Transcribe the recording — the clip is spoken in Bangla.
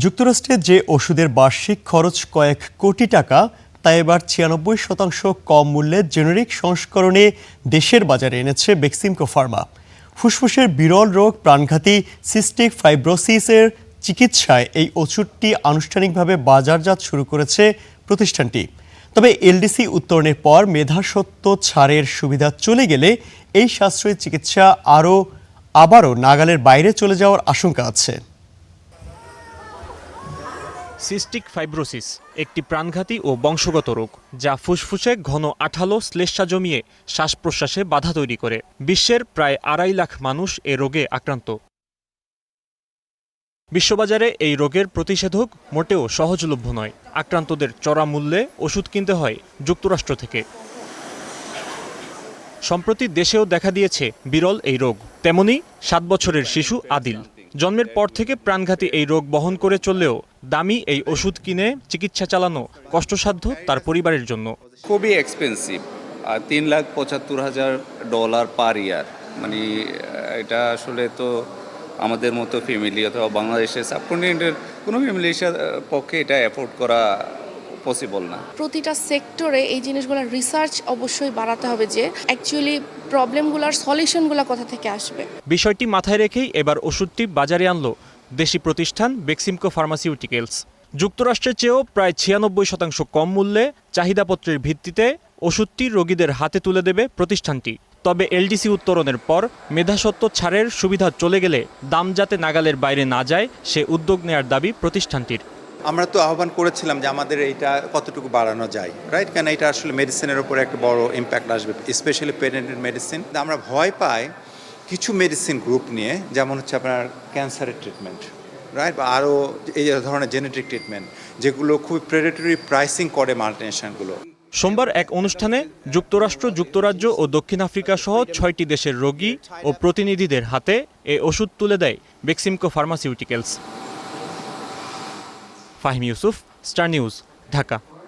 যুক্তরাষ্ট্রে যে ওষুধের বার্ষিক খরচ কয়েক কোটি টাকা তা এবার ৯৬% কম মূল্যে জেনেরিক সংস্করণে দেশের বাজারে এনেছে বেক্সিমকো ফার্মা। ফুসফুসের বিরল রোগ প্রাণঘাতী সিস্টিক ফাইব্রোসিসের চিকিৎসায় এই ওষুধটি আনুষ্ঠানিকভাবে বাজারজাত শুরু করেছে প্রতিষ্ঠানটি। তবে এলডিসি উত্তরণের পর মেধাস্বত্ব ছাড়ের সুবিধা চলে গেলে এই সাশ্রয়ী চিকিৎসা আবারও নাগালের বাইরে চলে যাওয়ার আশঙ্কা আছে। সিস্টিক ফাইব্রোসিস একটি প্রাণঘাতী ও বংশগত রোগ যা ফুসফুসে ঘন আঠালো শ্লেষ্মা জমিয়ে শ্বাস প্রশ্বাসে বাধা তৈরি করে। বিশ্বের প্রায় ২.৫ লাখ মানুষ এ রোগে আক্রান্ত। বিশ্ববাজারে এই রোগের প্রতিষেধক মোটেও সহজলভ্য নয়। আক্রান্তদের চড়া মূল্যে ওষুধ কিনতে হয় যুক্তরাষ্ট্র থেকে। সম্প্রতি দেশেও দেখা দিয়েছে বিরল এই রোগ। তেমনি ৭ বছরের শিশু আদিল জন্মের পর থেকে প্রাণঘাতী এই রোগ বহন করে চললেও দামি এই ওষুধ কিনে চিকিৎসা চালানো কষ্টসাধ্য তার পরিবারের জন্য। খুবই এক্সপেন্সিভ, $3,৭৫,০০০ পার ইয়ার। মানে এটা আসলে তো আমাদের মতো ফ্যামিলি অথবা বাংলাদেশের সাবকন্টিনেন্টের কোনো ফ্যামিলির পক্ষে এটা অ্যাফোর্ড করা পসিবল না। প্রতিটা সেক্টরে এই জিনিসগুলোর রিসার্চ অবশ্যই বাড়াতে হবে যে অ্যাকচুয়ালি প্রবলেমগুলোর সলিউশনগুলো কোথা থেকে আসবে। বিষয়টি মাথায় রেখেই এবার ওষুধটি বাজারে আনলো দেশি প্রতিষ্ঠান বেক্সিমকো ফার্মাসিউটিক্যালস। যুক্তরাষ্ট্রের চেয়েও প্রায় ৯৬% কম মূল্যে চাহিদাপত্রের ভিত্তিতে ওষুধটি রোগীদের হাতে তুলে দেবে প্রতিষ্ঠানটি। তবে এলডিসি উত্তরণের পর মেধাস্বত্ব ছাড়ের সুবিধা চলে গেলে দাম যাতে নাগালের বাইরে না যায় সে উদ্যোগ নেয়ার দাবি প্রতিষ্ঠানটির। আমরা তো আহ্বান করেছিলাম যে আমাদের এইটা কতটুকু বাড়ানো যায়, রাইট? কারণ এটা আসলে মেডিসিনের উপরে একটা বড় ইম্প্যাক্ট আসবে, স্পেশালি পেটেন্টেড মেডিসিন। আমরা ভয় পাই কিছু মেডিসিন গ্রুপ নিয়ে, যেমন হচ্ছে আপনার ক্যান্সারের ট্রিটমেন্ট, রাইট, বা আরও এই ধরনের জেনেটিক ট্রিটমেন্ট, যেগুলো খুব প্রেডেটরি প্রাইসিং করে মাল্টিনেশনগুলো। সোমবার এক অনুষ্ঠানে যুক্তরাষ্ট্র, যুক্তরাজ্য ও দক্ষিণ আফ্রিকা সহ ৬টি দেশের রোগী ও প্রতিনিধিদের হাতে এ ওষুধ তুলে দেয় Beximco pharmaceuticals. Fahim Yusuf, star news, Dhaka.